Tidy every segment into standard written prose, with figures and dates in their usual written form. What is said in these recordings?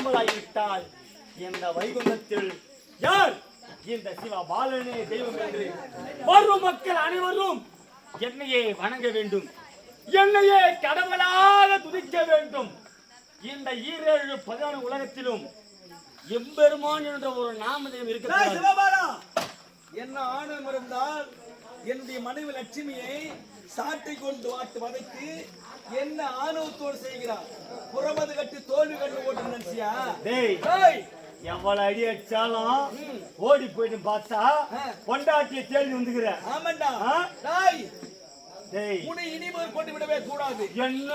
இல்லாமலாகிவிட்டால் இந்த வைகுண்டத்தில் யார் இந்த சிவபாலனே தெய்வம் என்று வரும் மக்கள் அனைவரும் என்னையே வணங்க வேண்டும், என்னையே கடவுளாக துதிக்க வேண்டும். இந்த 17 உலகத்திலும் எம்பெருமான் என்ற ஒரு நாமதேவம் இருக்கிறது. என்ன ஆணவம் இருந்தால் என்னுடைய மனைவி லட்சுமியை சாட்டை கொண்டு வாட்டு வதைத்து என்ன ஆணவத்தோடு செய்கிறார். புறமது கட்டி தோல்வி கண்டு ஓட்டு நினைச்சியா? எவ்வளவு அடி அடிச்சாலும் ஓடி போயிட்டு பார்த்தா பொண்டாட்டிய தேடி வந்துக்கிற. ஆமாண்டா உன்னை இனிமேல் கொண்டு விடவே கூடாது. என்ன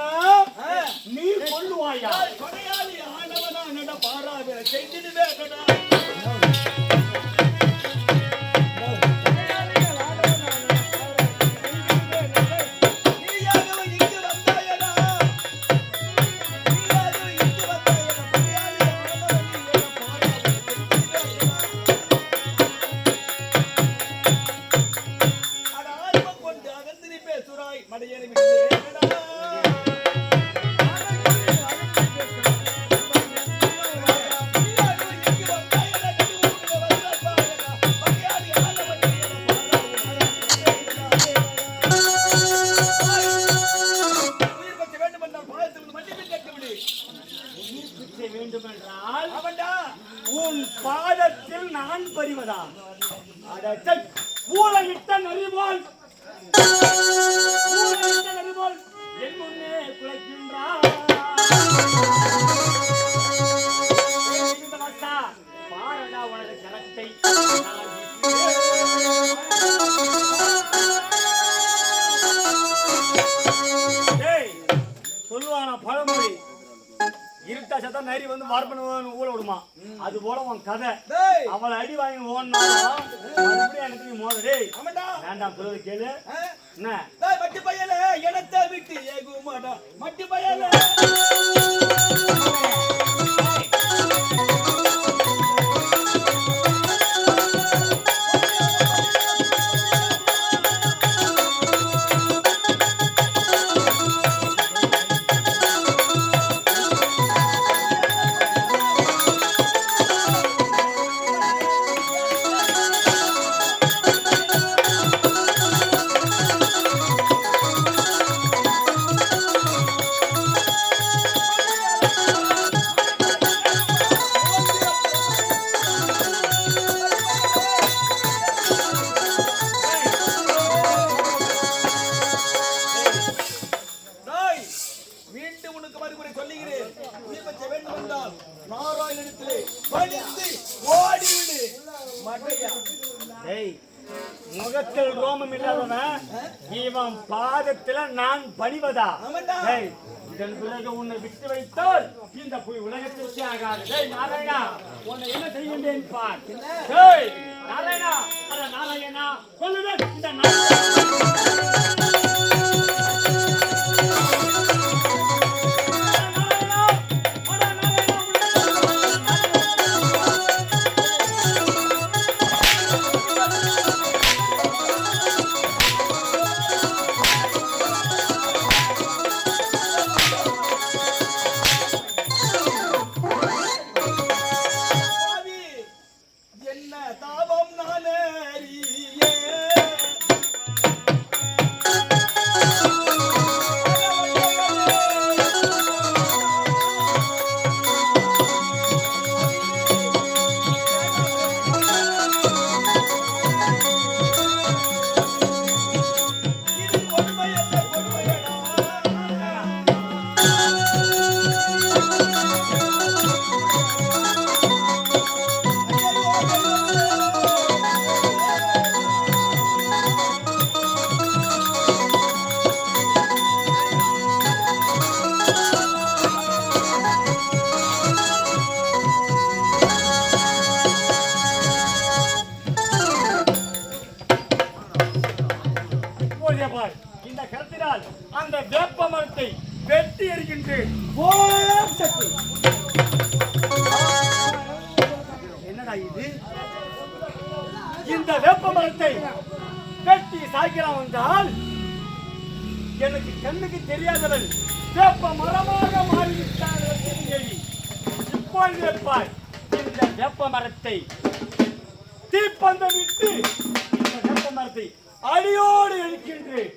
நீ கொள்ளுவாயா? கொடையாளி ஆண்டவனா நட பாராத செய்திடுவே கடா. உன் பாதத்தில் நான் பறிவதா? ஊழலிட்ட நெறிபோல் என் முன்னே குலைக்கின்றான். பாரடா உனது கரத்தை. சொல்லுவானா பழமொழி, இருட்டா சத்தம் நரி வந்து மரப்பணம் ஊழ விடுமா, அது போல உன் கதை. அவளை அடி வாங்கி ஓடனாலும் எனக்கு மோதே வேண்டாம். சொல்றது கேளு. என்ன மட்டி பையல இடத்தை விட்டு ஏகுமாடா மட்டி பையல. முகத்தில் ரோமம் இல்லாதவன் இவன் பாதத்துல நான் பணிவதா? இதன் பிறகு உன்னை விட்டு வைத்தால் இந்த உலகத்திற்கே ஆகாது. நாராயணா உன்னை என்ன செய்கின்றேன் பார். நாராயணா நாராயணா சொல்லுவேன். இந்த கருத்தினால் அந்த வேப்ப மரத்தை வெட்டி எறிகின்றேன். என்னடா இது? இந்த வேப்ப மரத்தை வெட்டி சாய்க்கிறான் என்றால் எனக்கு கண்ணுக்கு தெரியாதவள் வேப்ப மரமாக மாறிவிட்டார். இப்பொழுது பார், இந்த வேப்ப மரத்தை தீப்பந்தம் விட்டு இந்த வேப்ப மரத்தை அடியோடு எரிக்கின்றேன்.